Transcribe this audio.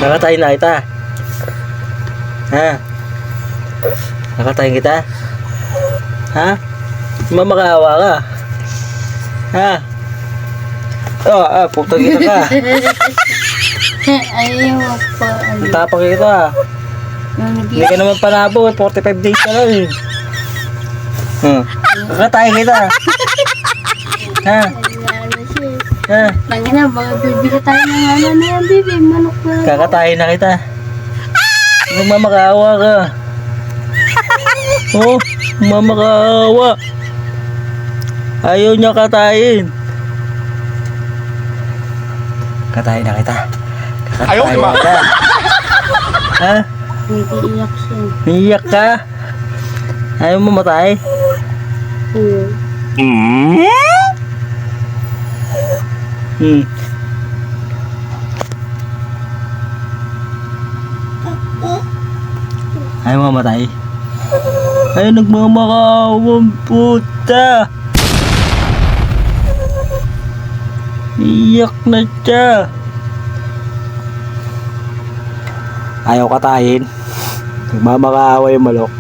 Nakatayin na kita. Ha? Nakatayin kita? Ha? Mamakaawa ka? Ha? Putang kita ka. Ayaw pa. Tapang kita. Hindi ka naman panabo, 45 days ka lang eh. Nakatayin kita. Ha? Ha? Tangina, baka bibili tayo ng ano na yan, bibi. Manok na. Kakatayin na kita. Mamakaawa ka. Oh, mamakaawa. Ayaw niya katayin. Katayin na kita. Ayaw Kakatayin naman. na kita. Ha? Nag-iiyak siya. Niyak ka? Ayaw mo matay? Ayaw mo matay? Ay, nagmamakawang puta. Iyak na siya. Ayaw katayin. Nagmamakaawa yung manok.